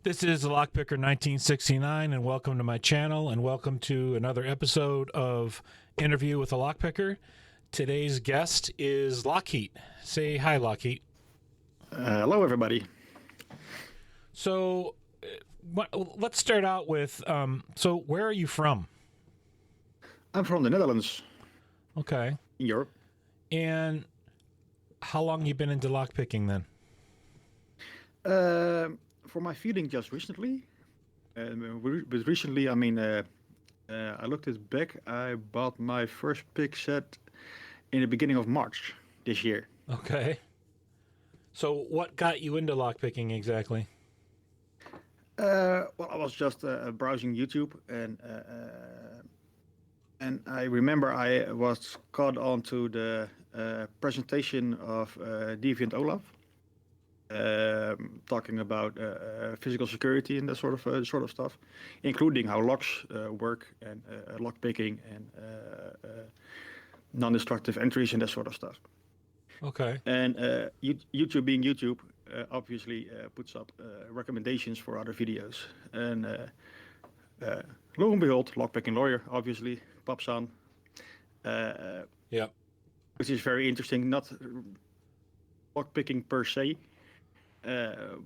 This is Lockpicker 1969, and welcome to my channel, and welcome to another episode of Interview with a Lockpicker. Today's guest is LockHeat. Say hi, LockHeat. Hello, everybody. So, let's start out with, so where are you from? I'm from the Netherlands, Okay. in Europe. And how long you been into lockpicking then? For my feeling, just recently. But recently, I mean, I looked it back. I bought my first pick set in the beginning of March this year. Okay. So what got you into lockpicking exactly? Well, I was just browsing YouTube, and I remember I was caught onto the presentation of Deviant Olaf, talking about physical security and that sort of stuff, including how locks work and lock picking and non-destructive entries and that sort of stuff. Okay. And YouTube, being YouTube, obviously puts up recommendations for other videos. And lo and behold, lockpicking lawyer obviously pops on. Yeah. Which is very interesting. Not lockpicking per se,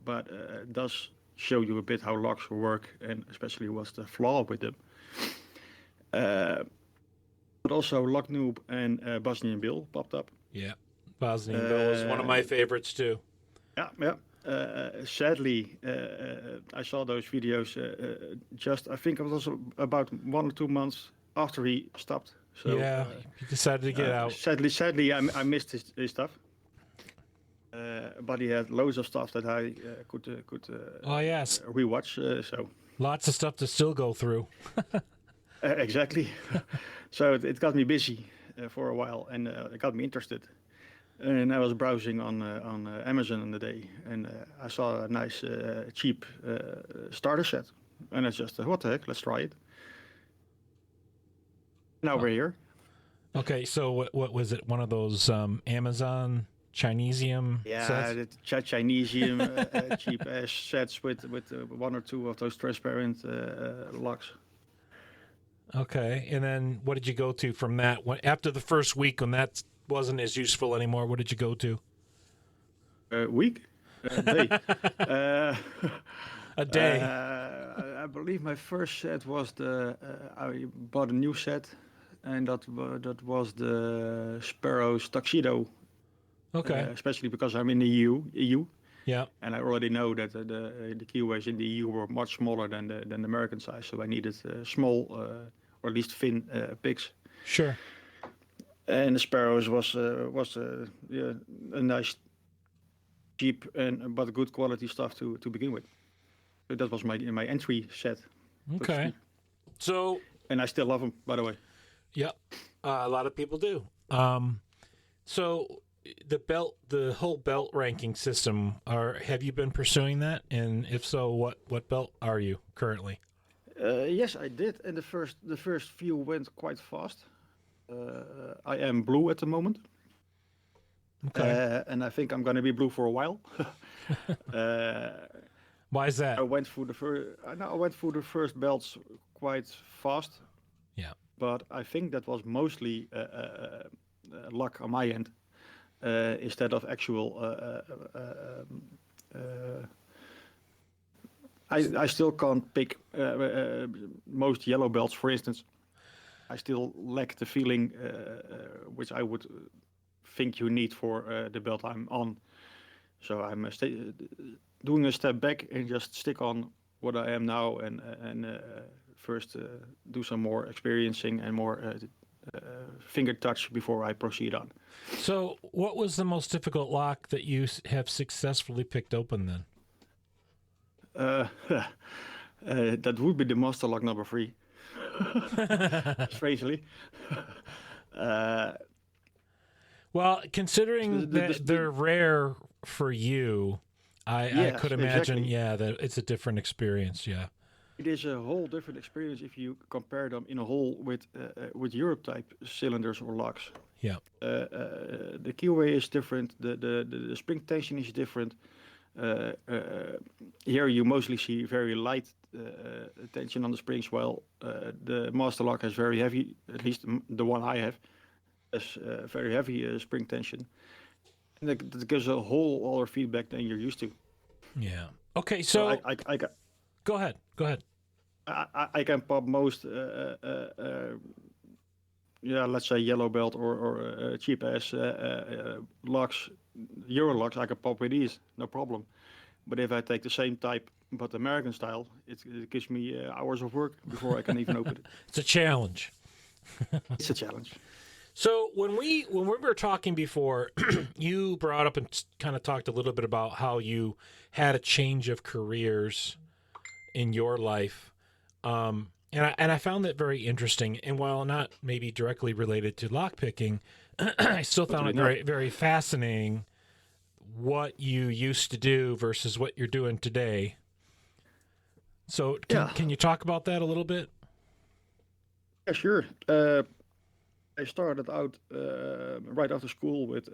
but does show you a bit how locks work, and especially what's the flaw with them. But also Lock Noob and Bosnian Bill popped up. Yeah. Bosnian Bill is one of my favorites too. Yeah. Sadly, I saw those videos just, I think it was about 1 or 2 months after he stopped. So, yeah, he decided to get out. Sadly, I missed his stuff. But he had loads of stuff that I could Oh, yes. rewatch. So Lots of stuff to still go through. exactly. So it got me busy for a while, and it got me interested. And I was browsing on Amazon on the day, and I saw a nice, cheap starter set. And I just, what the heck, let's try it. Now we're here. Okay, so what was it? One of those Amazon Chinesium sets? The Chinesium cheap ass sets with 1 or 2 of those transparent locks. Okay, and then what did you go to from that? After the first week, when that wasn't as useful anymore, what did you go to? Week? Day. A day. I believe my first set was I bought a new set, and that was the Sparrow's Tuxedo. Okay. Especially because I'm in the EU. Yeah. And I already know that the keyways in the EU were much smaller than the American size, so I needed small or at least thin picks. Sure. And the Sparrows was a nice, cheap but good quality stuff to begin with. So that was my entry set. Okay. So. And I still love them, by the way. Yeah, a lot of people do. So the whole belt ranking system, have you been pursuing that? And if so, what belt are you currently? Yes, I did, and the first few went quite fast. I am blue at the moment. Okay. And I think I'm going to be blue for a while. Why is that? I went through the first belts quite fast. Yeah. But I think that was mostly luck on my end, instead of actual. I still can't pick most yellow belts, for instance. I still lack the feeling which I would think you need for the belt I'm on. So I'm doing a step back and just stick on what I am now, and first do some more experiencing and more finger touch before I proceed on. So what was the most difficult lock that you have successfully picked open then? That would be the Master Lock number 3. Strangely. Well, considering that they're rare for you, I could imagine, exactly. that it's a different experience, yeah. It is a whole different experience if you compare them in a whole with Europe type cylinders or locks. Yeah. The keyway is different. The spring tension is different. here you mostly see very light tension on the springs, while the Master Lock has very heavy, at least the one I have, has very heavy spring tension. And that gives a whole other feedback than you're used to. Yeah. Okay, So so go ahead. Go ahead. I can pop most, let's say yellow belt or cheap ass locks, Euro locks. I can pop with these, no problem. But if I take the same type but American style, it gives me hours of work before I can even open it. It's a challenge. It's a challenge. So when we were talking before, you brought up and kind of talked a little bit about how you had a change of careers in your life, and I found that very interesting. And while not maybe directly related to lockpicking, I still found it very very fascinating what you used to do versus what you're doing today. So can you talk about that a little bit? Yeah, sure. I started out right after school with.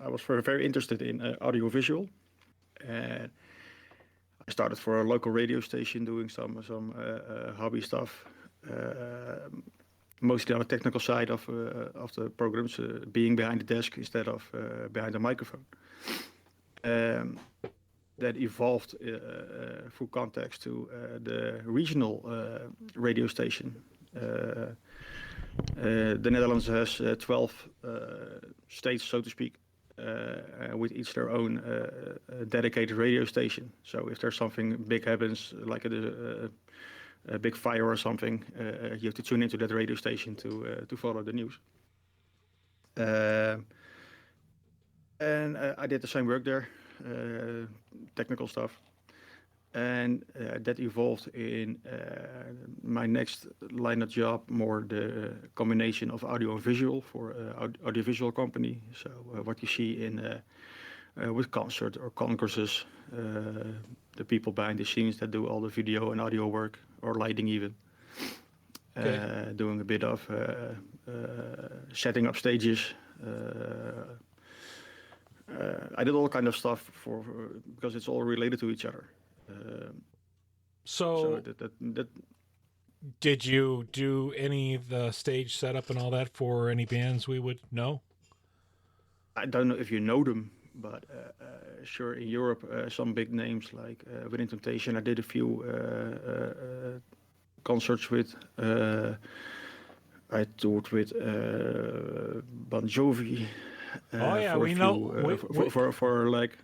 I was very interested in audiovisual, and I started for a local radio station doing some hobby stuff, mostly on the technical side of the programs, being behind the desk instead of behind the microphone. That evolved through context to the regional radio station. The Netherlands has 12 states, so to speak, with each their own dedicated radio station. So if there's something big happens, like a big fire or something, you have to tune into that radio station to follow the news. And I did the same work there, technical stuff. And that evolved in my next line of job, more the combination of audio and visual for audiovisual company. So what you see in with concert or congresses, the people behind the scenes that do all the video and audio work, or lighting even. Okay. Doing a bit of setting up stages. I did all kind of stuff because it's all related to each other. So that did you do any of the stage setup and all that for any bands we would know? I don't know if you know them, but sure, in Europe, some big names like Within Temptation. I did a few concerts with. I toured with Bon Jovi. Oh yeah, we know. For like.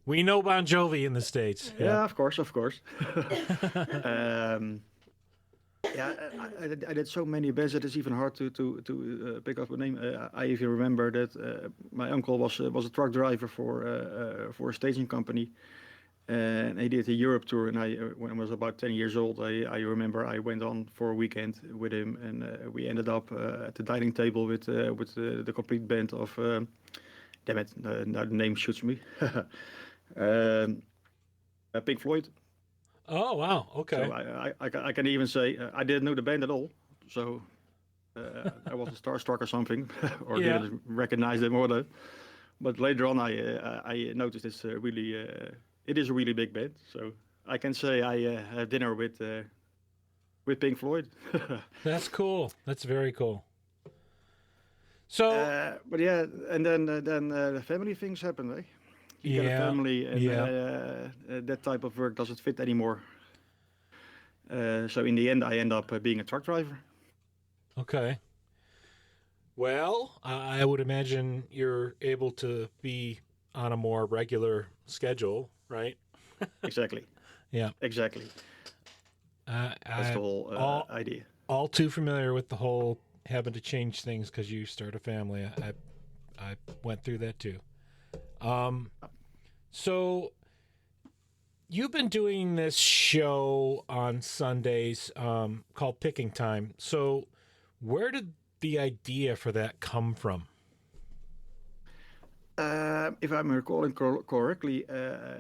We know Bon Jovi in the States. Yeah, of course. I did so many bands that it's even hard to pick up a name. I even remember that my uncle was a truck driver for a staging company, and he did a Europe tour. And when I was about 10 years old, I remember I went on for a weekend with him, and we ended up at the dining table with the complete band of. Damn it! Now the name shoots me. Pink Floyd. Oh wow! Okay. So I can even say I didn't know the band at all, so I wasn't starstruck or something, or didn't recognize them or that. But later on, I noticed it's really it is a really big band. So I can say I had dinner with Pink Floyd. That's cool. That's very cool. So, but yeah, and then the family things happen, eh? You get a family, and that type of work doesn't fit anymore. So in the end, I end up being a truck driver. Okay. Well, I would imagine you're able to be on a more regular schedule, right? Exactly. Yeah. Exactly. That's the whole idea. All too familiar with the whole having to change things because you start a family. I went through that too. So you've been doing this show on Sundays called Picking Time. So where did the idea for that come from? If I'm recalling correctly,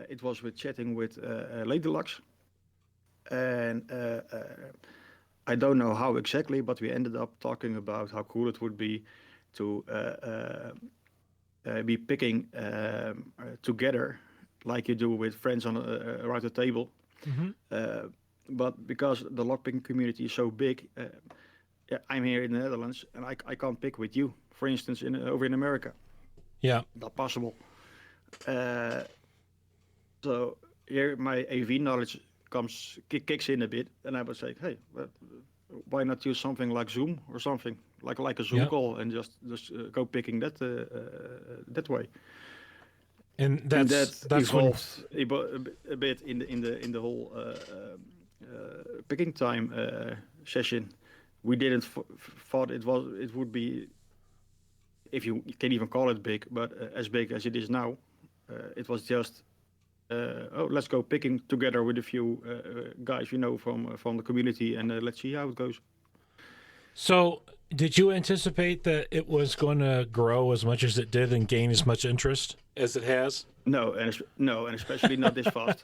it was with chatting with Lady Lux. And I don't know how exactly, but we ended up talking about how cool it would be to be picking together like you do with friends on around the table. Mm-hmm. But because the lockpicking community is so big, yeah, I'm here in the Netherlands and I can't pick with you, for instance, over in America. Yeah. Not possible. Uh, so here my AV knowledge kicks in a bit, and I would say, hey, why not use something like Zoom or something like a Zoom Yeah. call and just go picking that way. And And that's that when. evolved a bit in the whole picking time session. We didn't thought it would be, if you can even call it big, but as big as it is now. It was just oh, let's go picking together with a few guys you know from the community, and let's see how it goes. So, did you anticipate that it was going to grow as much as it did and gain as much interest as it has? No, and especially not this fast.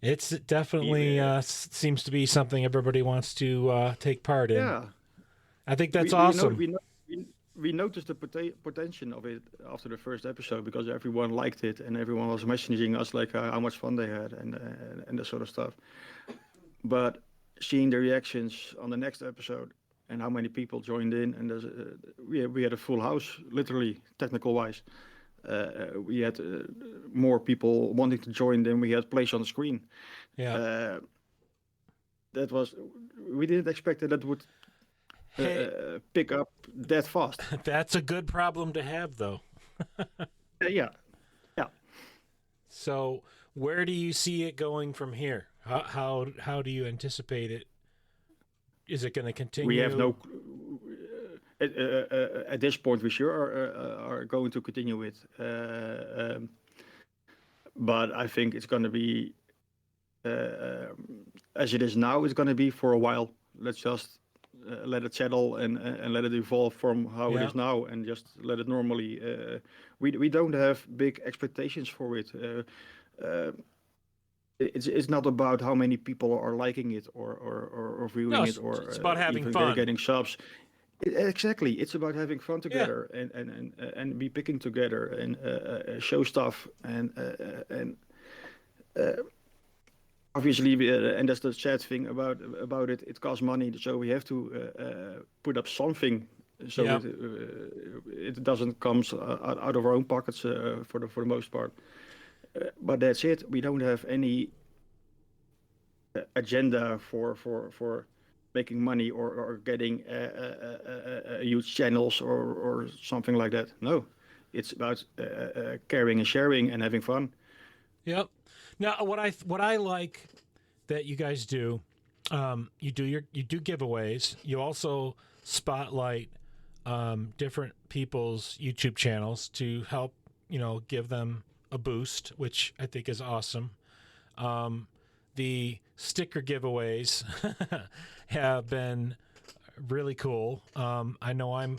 It's definitely seems to be something everybody wants to take part in. Yeah, I think that's we know awesome. we noticed the potential of it after the first episode because everyone liked it and everyone was messaging us like how much fun they had and that sort of stuff. But seeing the reactions on the next episode and how many people joined in, and we had a full house, literally technical wise. We had more people wanting to join than we had place on the screen. Yeah. That was, we didn't expect that would Hey, pick up that fast. that's a good problem to have, though. Yeah, yeah. So, where do you see it going from here? How do you anticipate it? Is it going to continue? We have no. At this point, we sure are going to continue it. But I think it's going to be as it is now. It's going to be for a while. Let's just let it settle and let it evolve from how it is now, and just let it normally. We don't have big expectations for it. It's not about how many people are liking it or viewing No, it or it's about having even fun. getting subs. Exactly, it's about having fun together and be picking together and show stuff and obviously and that's the sad thing about it. It costs money, so we have to put up something so it doesn't come out of our own pockets for the most part. But that's it. We don't have any agenda for making money or getting huge channels or something like that. No, it's about caring and sharing and having fun. Yep. Now, what I like that you guys do, you do giveaways. You also spotlight different people's YouTube channels to help give them a boost, which I think is awesome. The sticker giveaways have been really cool. I know I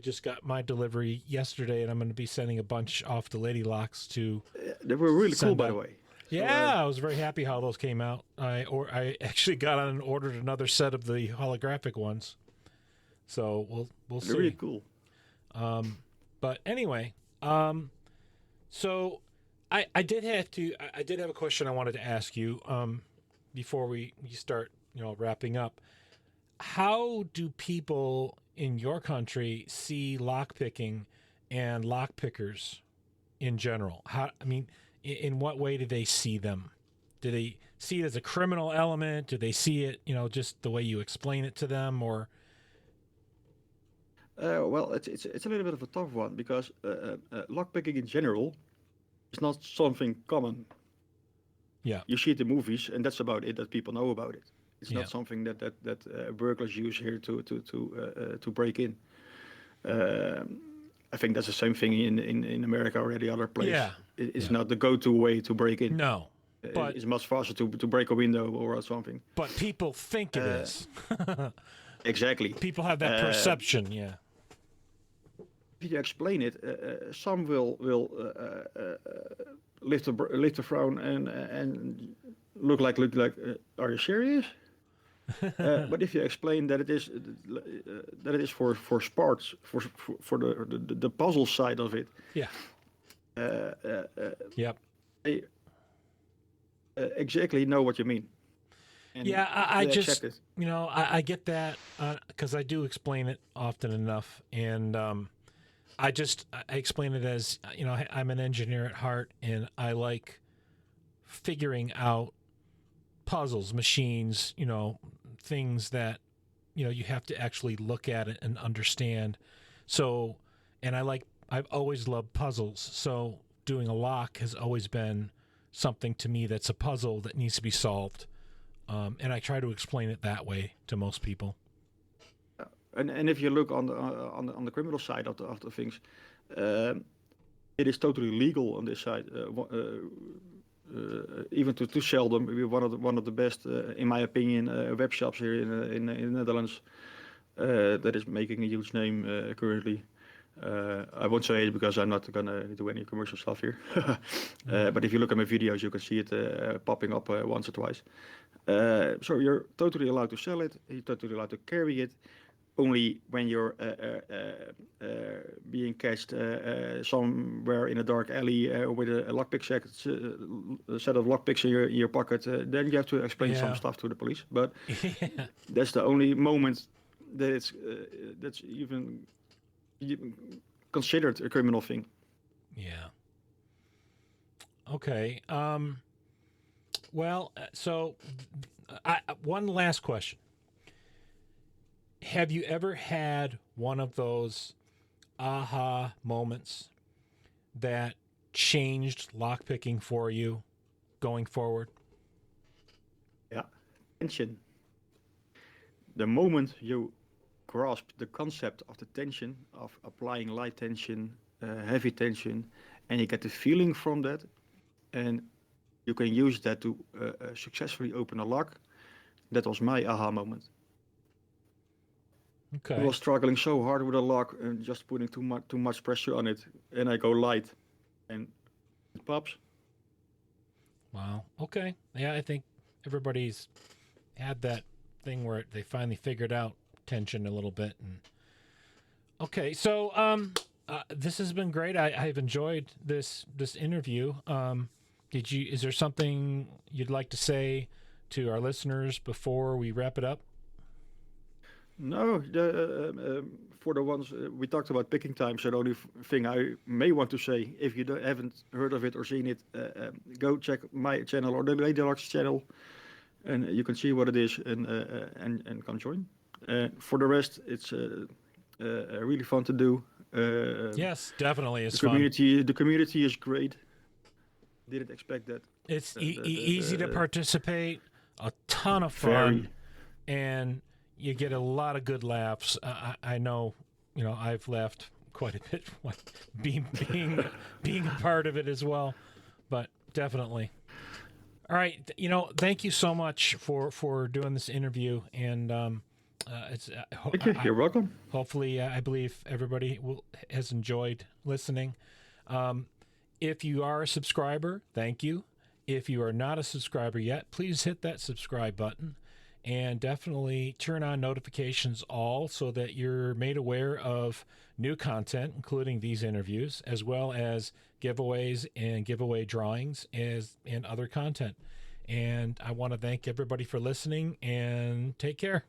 just got my delivery yesterday, and I'm going to be sending a bunch off to Lady Locks to. They were really cool, by the way. Yeah, I was very happy how those came out. I actually got on and ordered another set of the holographic ones. So we'll see. They're really cool. But anyway, so I did have a question I wanted to ask you before we start wrapping up. How do people in your country see lockpicking and lockpickers in general? In what way do they see them? Do they see it as a criminal element? Do they see it, just the way you explain it to them, or? Well, it's a little bit of a tough one because lockpicking in general is not something common. Yeah. You see it in movies, and that's about it. That people know about it. It's not something that burglars use here to break in. I think that's the same thing in America or any other place. Yeah. It's not the go-to way to break in. No, but it's much faster to break a window or something. But people think it is. Exactly. People have that perception. Yeah. If you explain it, some will lift a frown and look like are you serious? But if you explain that it is for sports for the puzzle side of it, yeah, Yep. I exactly know what you mean. And Yeah, I they just, accept it. I get that because I do explain it often enough. And I explain it as, I'm an engineer at heart and I like figuring out puzzles, machines, things that, you have to actually look at it and understand. So, and I've always loved puzzles. So doing a lock has always been something to me that's a puzzle that needs to be solved. And I try to explain it that way to most people. And if you look on the criminal side of the things, um, it is totally legal on this side. Even to sell them, we're one of the best, in my opinion, web shops here in the Netherlands. That is making a huge name currently. I won't say it because I'm not gonna do any commercial stuff here. But if you look at my videos, you can see it popping up once or twice. So you're totally allowed to sell it. You're totally allowed to carry it. Only when you're being catched somewhere in a dark alley with a lockpick a set of lockpicks in your pocket, then you have to explain some Yeah. stuff to the police. But Yeah. that's the only moment that that's even considered a criminal thing. Yeah. Okay. Well, so one last question. Have you ever had one of those aha moments that changed lockpicking for you going forward? Yeah, tension. The moment you grasp the concept of the tension of applying light tension, heavy tension, and you get the feeling from that, and you can use that to successfully open a lock. That was my aha moment. I Okay. was struggling so hard with a lock and just putting too much pressure on it, and I go light, and it pops. Wow. Okay. Yeah, I think everybody's had that thing where they finally figured out tension a little bit. And okay, so this has been great. I've enjoyed this interview. Is there something you'd like to say to our listeners before we wrap it up? No, for the ones we talked about picking time. So the only thing I may want to say, if you haven't heard of it or seen it, go check my channel or the Lady Locks channel, and you can see what it is and come join. For the rest, it's really fun to do. Yes, definitely. It's The fun. community is great. Didn't expect that. It's easy to The participate, a ton of fun, very and you get a lot of good laughs. I know, I've laughed quite a bit being a part of it as well, but definitely. All right, thank you so much for doing this interview, and it's thank you. You're welcome. hopefully I believe everybody has enjoyed listening. If you are a subscriber, thank you. If you are not a subscriber yet, please hit that subscribe button and definitely turn on notifications all so that you're made aware of new content, including these interviews, as well as giveaways and giveaway drawings and other content. And I want to thank everybody for listening and take care.